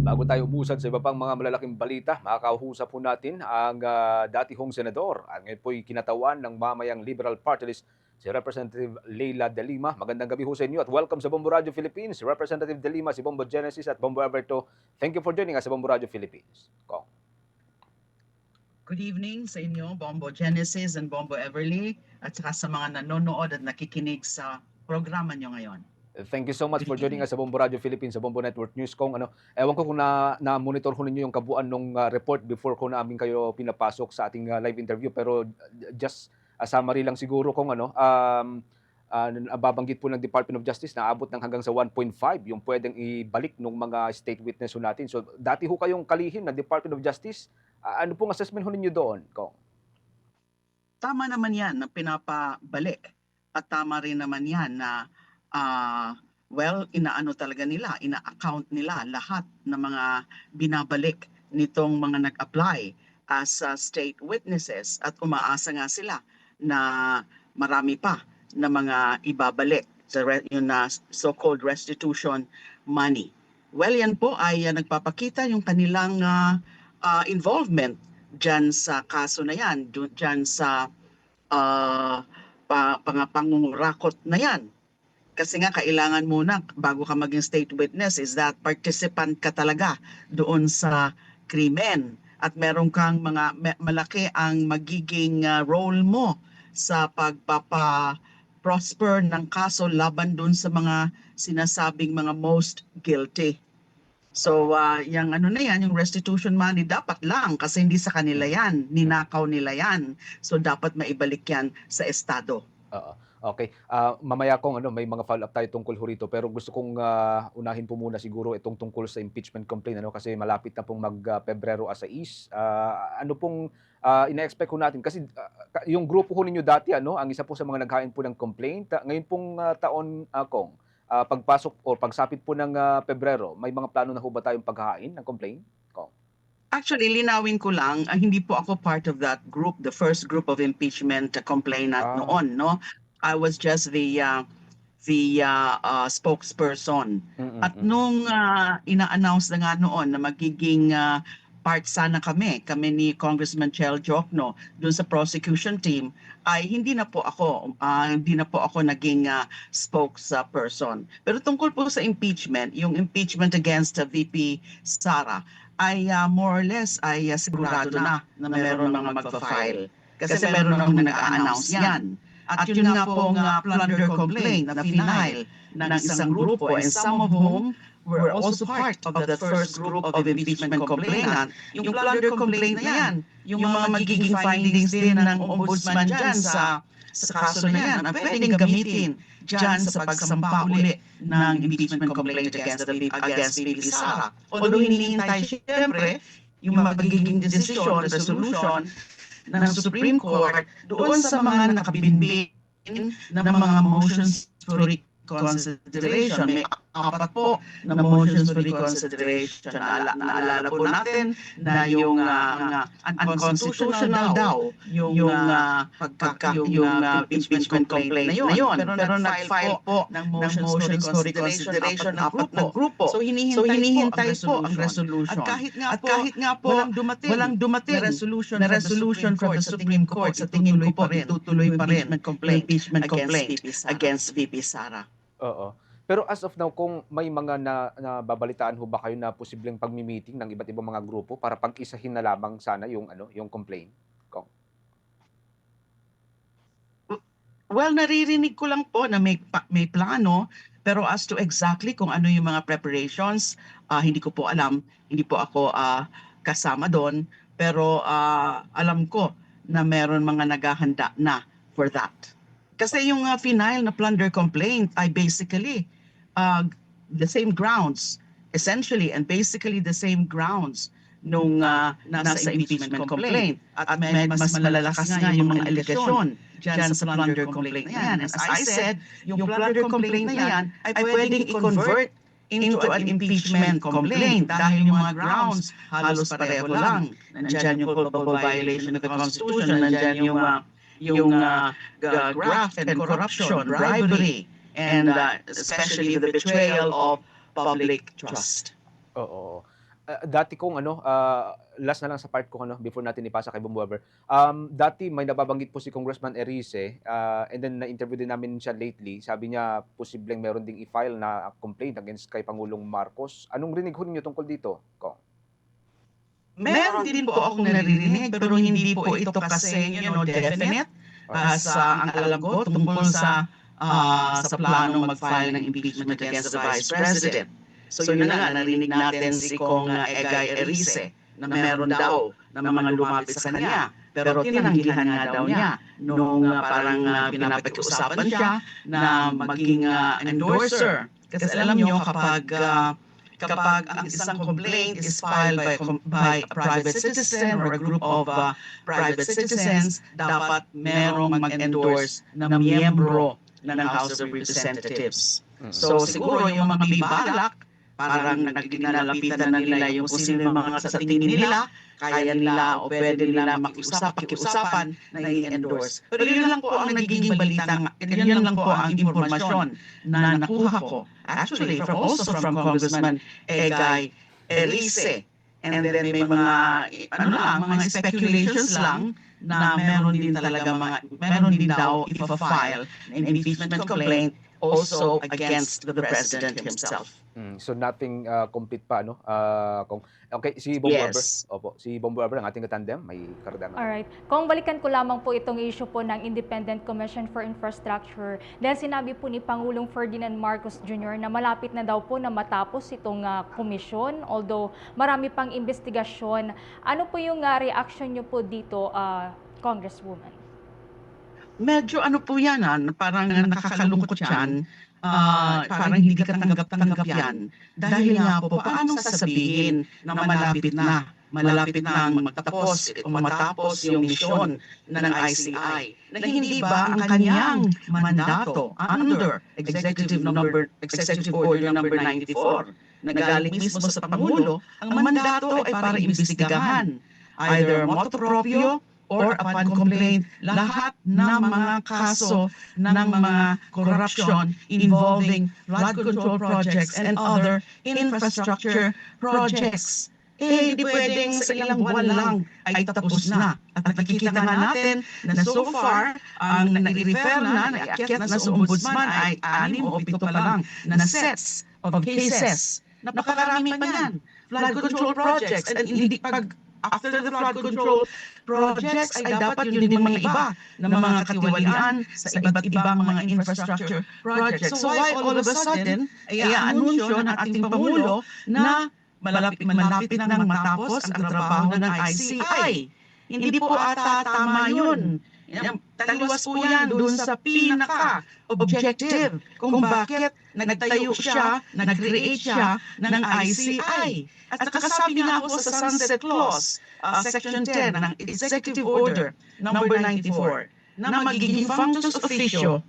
Bago tayo umusad sa iba pang mga malalaking balita, makakausap po natin ang dati hong senador. Ngayon po'y kinatawan ng mamayang Liberal Party List, si Representative Leila De Lima. Magandang gabi ho sa inyo at welcome sa Bombo Radio Philippines. Representative De Lima, si Bombo Genesis at Bombo Alberto. Thank you for joining us sa Bombo Radio Philippines. Kong. Good evening sa inyo, Bombo Genesis and Bombo Everly, at saka sa mga nanonood at nakikinig sa programa nyo ngayon. Thank you so much for joining us sa Bombo Radio Philippines, sa Bombo Network News. Kong, ewan ko kung na-monitor ho ninyo yung kabuuan ng report before ko namin kayo pinapasok sa ating live interview. Pero just a summary lang siguro kung babanggit po ng Department of Justice na abot ng hanggang sa 1.5 yung pwedeng ibalik ng mga state witness ho natin. So dati ho kayong kalihim ng Department of Justice. Ano pong assessment ho ninyo doon, Kong? Tama naman yan na pinapabalik. At tama rin naman yan na inaano talaga nila, ina-account nila lahat ng mga binabalik nitong mga nag-apply as state witnesses at umaasa nga sila na marami pa na mga ibabalik sa yung so-called restitution money. Well, yan po ay nagpapakita yung kanilang involvement dyan sa kaso na yan, dyan sa pangungurakot na yan. Kasi nga kailangan muna bago ka maging state witness is that participant ka talaga doon sa krimen at meron kang malaki ang magiging role mo sa pagpapa-prosper ng kaso laban doon sa mga sinasabing mga most guilty. So yung yung restitution money dapat lang kasi hindi sa kanila yan, ninakaw nila yan. So dapat maibalik yan sa estado. Okay. Mamaya kong may mga follow-up tayo tungkol ho rito, pero gusto kong unahin po muna siguro itong tungkol sa impeachment complaint kasi malapit na pong mag-Pebrero 6. Ano pong ina-expect ko natin kasi yung grupo ho ninyo dati ang isa po sa mga naghain po ng complaint. Ngayon pong taon Kong, pagpasok o pagsapit po ng Pebrero, may mga plano na ho ba tayong paghain ng complaint? Kong. Actually, linawin ko lang, hindi po ako part of that group, the first group of impeachment complainant noon, no? I was just the spokesperson. At nung ina-announce na nga noon na magiging part sana kami ni Congressman Chel Jokno doon sa prosecution team, ay hindi na po ako naging spokesperson. Pero tungkol po sa impeachment, yung impeachment against VP Sara ay more or less ay sigurado na meron mga magpa-file. Kasi meron nang nag-a-announce yan. At yun nga pong plunder complaint na final ng isang grupo and some of whom were also part of the first group of impeachment complainant. Yung plunder complaint na yan, yung mga magiging findings din ng ombudsman dyan sa kaso na yan, ang pwedeng gamitin dyan sa pagsampa uli ng impeachment complaint against VP Sara. Although hinihintay siyempre yung magiging decision, resolution ng Supreme Court doon sa mga nakabinbin na mga motions for reconsideration. May 4 po na motions for reconsideration. Naalala po natin na yung unconstitutional daw yung impeachment complaint na yun. Pero nag-file po ng motions for reconsideration 4 na grupo. So hinihintay po ang resolution. At kahit nga po walang dumating na resolution from the Supreme Court, sa tingin ko po itutuloy pa rin impeachment complaint against VP Sara. Oo. Pero as of now, kung may mga nababalitaan ho ba kayo na posibleng pagmi-meeting ng iba't ibang mga grupo para pag-isahin na lamang sana yung complaint? Kong. Well, naririnig ko lang po na may plano, pero as to exactly kung ano yung mga preparations, hindi ko po alam. Hindi po ako kasama doon, pero alam ko na meron mga naghahanda na for that. Kasi yung final na plunder complaint ay basically the same grounds, essentially, and basically the same grounds nung nasa impeachment complaint. At mas malalakas nga yung mga allegation dyan sa plunder complaint na yan. As I said, yung plunder complaint na yan ay pwedeng i-convert into an impeachment complaint dahil yung mga grounds halos pareho lang. Nandyan yung culpable violation of the Constitution, nandyan yung graft and corruption, bribery, and especially the betrayal of public trust. Oo. Dati kong ano, last na lang sa part ko ano, before natin ipasa kay Bumbuever. Dati may nababanggit po si Congressman Erice, and then na-interview din namin siya lately. Sabi niya posibleng meron ding i-file na complaint against kay Pangulong Marcos. Anong rinig ho ninyo tungkol dito, Kong? Meron din po akong naririnig pero hindi po ito kasi definite. Ang alam ko tungkol sa planong mag-file ng impeachment against the Vice President. So yun na nga, narinig natin si Kong Egay Erice na meron daw na mga lumapit sa kanya. Pero tinanggihan nga daw niya nung parang pinapakiusapan siya na maging endorser. Kasi alam niyo kapag ang isang complaint is filed by a private citizen or a group of private citizens, dapat merong mag-endorse na miyembro ng House of Representatives. So siguro yung mga bibalak, parang nalalapitan na nila yung kung sino yung mga sa tingin nila, kaya nila o pwede nila pakiusapan na i-endorse. Pero yun lang po ang nagiging balita, yun lang po ang impormasyon na nakuha ko. Actually, also from Congressman Egay Erice. And then may mga speculations lang na meron din daw ipa-file an impeachment complaint also against the President himself. So nothing complete pa ano, Kong. Okay, si Bumbuever. Yes. Opo, si Bumbuever ang ating katandem, may karagdagan. Alright. Kung balikan ko lamang po itong issue po ng Independent Commission for Infrastructure, dahil sinabi po ni Pangulong Ferdinand Marcos Jr. na malapit na daw po na matapos itong komisyon, although marami pang investigasyon. Ano po yung reaction nyo po dito, Congresswoman? Medyo ano po yan, parang nakakalungkot yan. Parang hindi ka tanggap-tanggap yan. Dahil nga po, paano sasabihin na malapit na magtapos o matapos yung misyon ng ICI na hindi ba ang kanyang mandato under Executive Order number 94 na galing mismo sa Pangulo, ang mandato ay para imbestigahan either motu proprio or upon complaint, lahat ng mga kaso ng mga corruption involving flood control projects and other infrastructure projects. Hindi pwedeng sa ilang buwan lang ay tapos na. At nakikita nga natin na so far, ang nai-refer naakyat na sa ombudsman ay 6 o 7 pa lang na sets of cases. Napakarami pa yan. Flood control projects. And hindi after the flood control projects ay dapat yun din mga iba na mga katiwalian sa iba't ibang mga infrastructure projects. So why all of a sudden ay anunsyo ng ating Pangulo na malapit nang matapos ang trabaho ng ICI? Hindi po ata tama yun. Taliwas po yan dun sa pinaka-objective kung bakit nagtayo siya, nag-create siya ng ICI. At nakasabi nga ako sa Sunset Clause, Section 10 ng Executive Order number 94, na magiging functus officio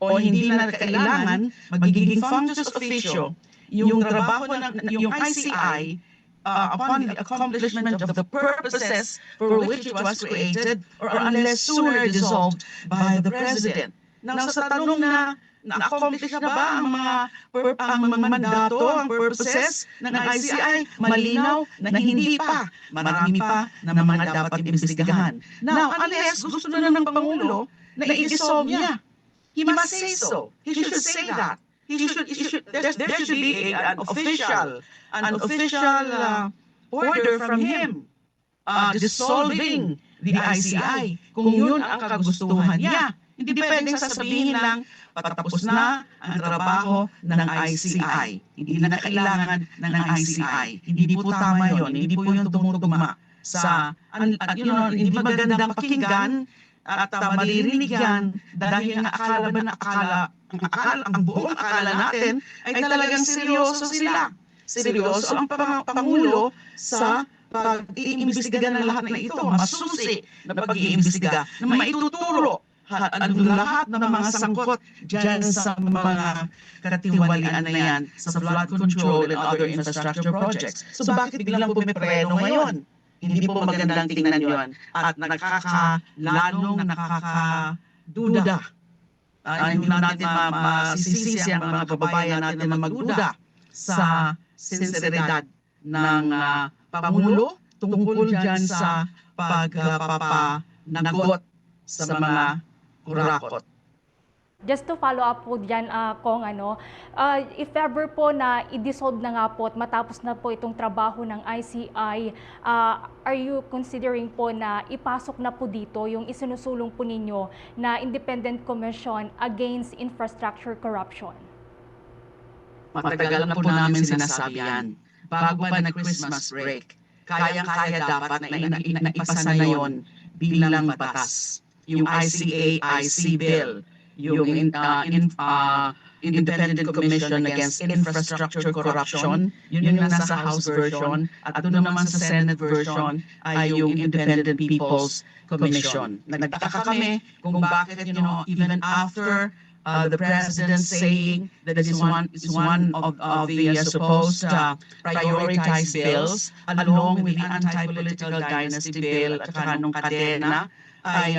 o hindi na kailangan magiging functus officio yung trabaho yung ICI upon the accomplishment of the purposes for which it was created or unless sooner dissolved by the President. Nang sa tanong na na-accomplish na ba ang mga mandato, ang purposes ng ICI, malinaw na hindi pa. Marami pa na mga dapat imbestigahan. Now, unless gusto na ng Pangulo na i-dissolve niya, he must say so. He should say that. There should be an official order from him dissolving the ICI kung yun ang kagustuhan niya. Hindi pwedeng sasabihin lang patapos na ang trabaho ng ICI. Hindi na kailangan ng ICI. Hindi po tama yun. Hindi po yun tumutugma sa hindi magandang pakinggan at maririnig yan dahil ang buong akala natin ay talagang seryoso sila. Seryoso ang Pangulo sa pag-iimbestiga ng lahat na ito, masusi na pag-iimbestiga, na maituturo lahat ng mga sangkot dyan sa mga katiwalian na yan sa flood control and other infrastructure projects. So bakit biglang pumipreno ngayon? Hindi po magandang tingnan yun at lalong nakakaduda. Hindi natin masisisi ang mga kababayan natin na magduda sa sinseridad ng Pangulo tungkol dyan sa pagpapanagot sa mga kurakot. Just to follow up po dyan, Kong, if ever po na i-dissolve na nga po at matapos na po itong trabaho ng ICI, are you considering po na ipasok na po dito yung isinusulong po ninyo na Independent Commission Against Infrastructure Corruption? Matagal na po namin sinasabi yan. Bago pa nag-Christmas break, kayang-kaya dapat na ipasa na yon bilang batas. Yung ICA-IC bill, yung Independent Commission Against Infrastructure Corruption, yun yung nasa House version, at doon naman sa Senate version ay yung Independent People's Commission. Nagtaka kami kung bakit, even after the President saying that is one of the supposed prioritized bills, along with the anti-political dynasty bill at saka nung kadena, ay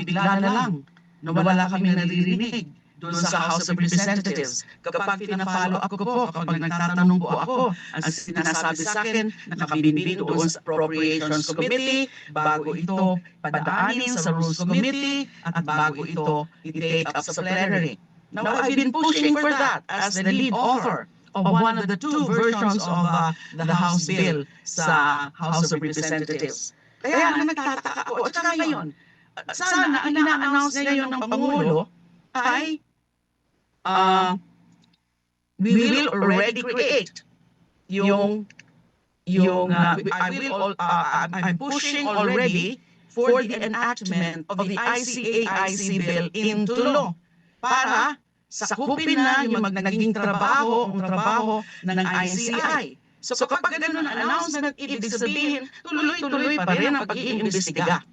bigla na lang nawala kami naririnig doon sa House of Representatives. Kapag pina-follow up ko po, kapag nagtatanong po ako, ang sinasabi sa akin, nakabinbin doon sa Appropriations Committee, bago ito padaanin sa Rules Committee, at bago ito i-take up sa plenary. Now, I've been pushing for that as the lead author of one of the two versions of the House bill sa House of Representatives. Kaya nagtataka ako, at saka ngayon, sana ang ina-announce ngayon ng Pangulo ay we will already create I'm pushing already for the enactment of the ICA-IC bill into law para sakupin na yung naging trabaho ng ICI. So kapag ganun ang announcement, ibig sabihin, tuloy-tuloy pa rin ang pag-iimbestiga.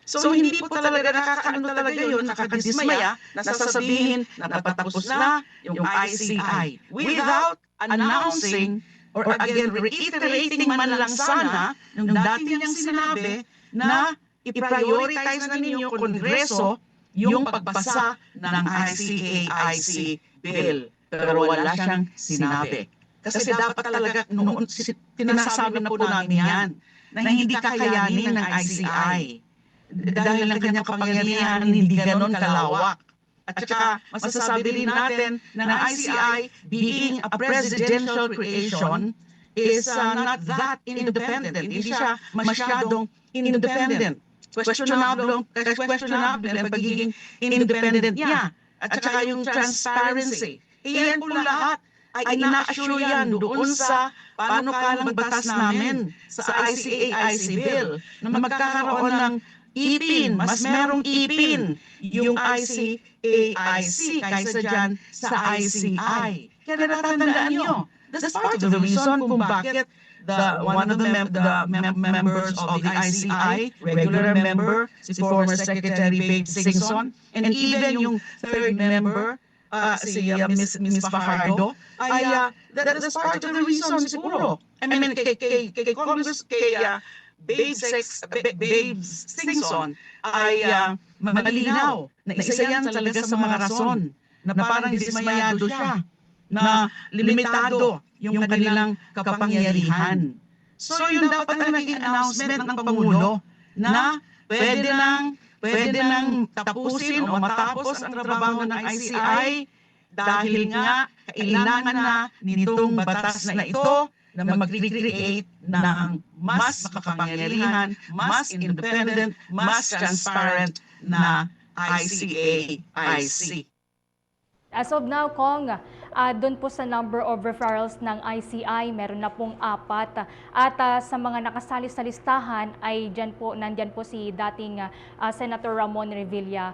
So hindi po talaga talaga yun, nakakadismaya na sasabihin na napatapos na yung ICI without announcing or again reiterating man lang sana yung dati niyang sinabi na i-prioritize na ninyo Kongreso yung pagpasa ng ICA-IC bill. Pero wala siyang sinabi. Kasi dapat talaga noon tinasabi na po namin yan na hindi kakayanin ng ICI. Dahil ang kanyang kapangyarihan hindi ganon kalawak. At saka masasabi rin natin na ang ICI being a presidential creation is not that independent. Hindi siya masyadong independent. Questionable ang pagiging independent niya. At saka yung transparency. Iyan po lahat ay ina-assure yan doon sa panukalang batas namin sa ICA-IC bill na magkakaroon ng ipin, mas merong ipin yung ICA-IC kaysa dyan sa ICI. Kaya natatandaan nyo, that's part of the reason kung bakit one of the members of the ICI, regular member, si former Secretary Babe Singson, and even yung third member, si Ms. Fajardo, ay that's part of the reason siguro. I mean, kay Congress, kay Babe Singson ay malinaw na isa yan talaga sa mga rason na parang dismayado siya, na limitado yung kanilang kapangyarihan. So yun dapat ang naging announcement ng Pangulo na pwede nang tapusin o matapos ang trabaho ng ICI dahil nga kailangan na nitong batas na ito na mag-recreate ng mas makapangyarihan, mas independent, mas transparent na ICA-IC. As of now, Kong, doon po sa number of referrals ng ICI, meron na pong 4. At sa mga nakasali sa listahan ay nandyan po si dating Senator Ramon Revilla.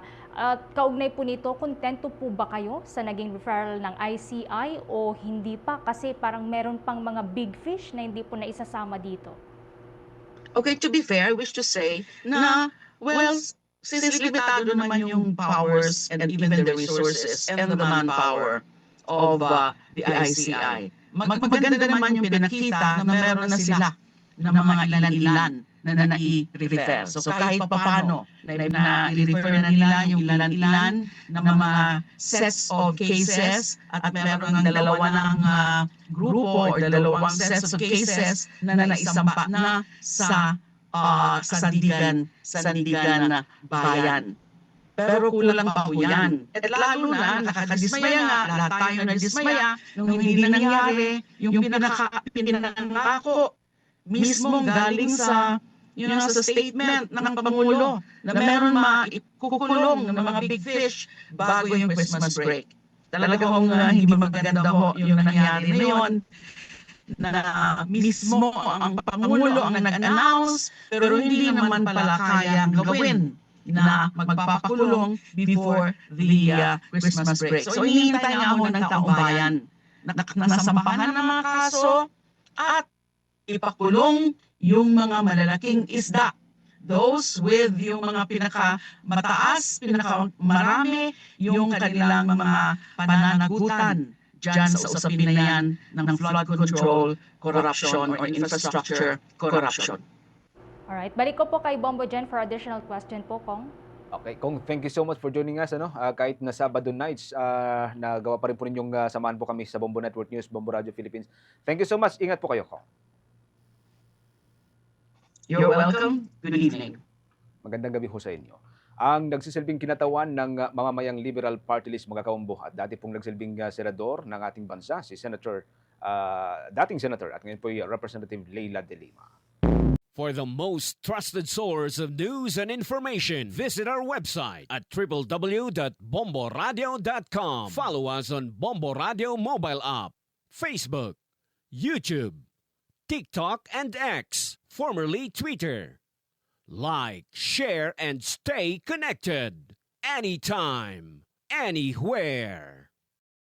Kaugnay po nito, kontento po ba kayo sa naging referral ng ICI o hindi pa? Kasi parang meron pang mga big fish na hindi po naisasama dito. Okay, to be fair, I wish to say na, well, since limitado naman yung powers and even the resources and the manpower of the ICI, maganda naman yung pinakita na meron na sila ng mga ilan-ilan na nai-refer. So kahit papano na i-refer na nila yung ilan-ilan na mga sets of cases at meron ng dalawa ng grupo or dalawang sets of cases na naisampa na sa Sandigan Bayan. Pero kulang pa po yan. At lalo na, nakakadismaya nga, lahat tayo na-dismaya nung hindi nangyari, yung pinangako mismong galing sa sa statement ng Pangulo na meron maikukulong ng mga big fish bago yung Christmas break. Talagang hindi maganda ho yung nangyari na yun, na mismo ang Pangulo ang nag-announce pero hindi naman pala kayang gawin na magpapakulong before the Christmas break. So hinihintay nga ako ng taong bayan na nasampahan ng mga kaso at ipakulong yung mga malalaking isda. Those with yung mga pinakamataas, pinakamarami, yung kanilang mga pananagutan dyan sa usapin na yan ng flood control, corruption, or infrastructure corruption. Alright, balik ko po kay Bombo Jen for additional question po, Kong. Okay, Kong, thank you so much for joining us. Kahit na Sabado nights, nagawa pa rin po ninyong samahan po kami sa Bombo Network News, Bombo Radio Philippines. Thank you so much. Ingat po kayo, Kong. You're welcome. Good evening. Magandang gabi po sa inyo. Ang nagsisilbing kinatawan ng mamamayang Liberal Party List, mga kaumbo, at dati pong nagsilbing senador ng ating bansa, si Senator, dating Senator at ngayon po Representative Leila De Lima. For the most trusted source of news and information, visit our website at www.bomboradio.com. Follow us on Bombo Radio mobile app, Facebook, YouTube, TikTok, and X, formerly Twitter. Like, share, and stay connected. Anytime, anywhere.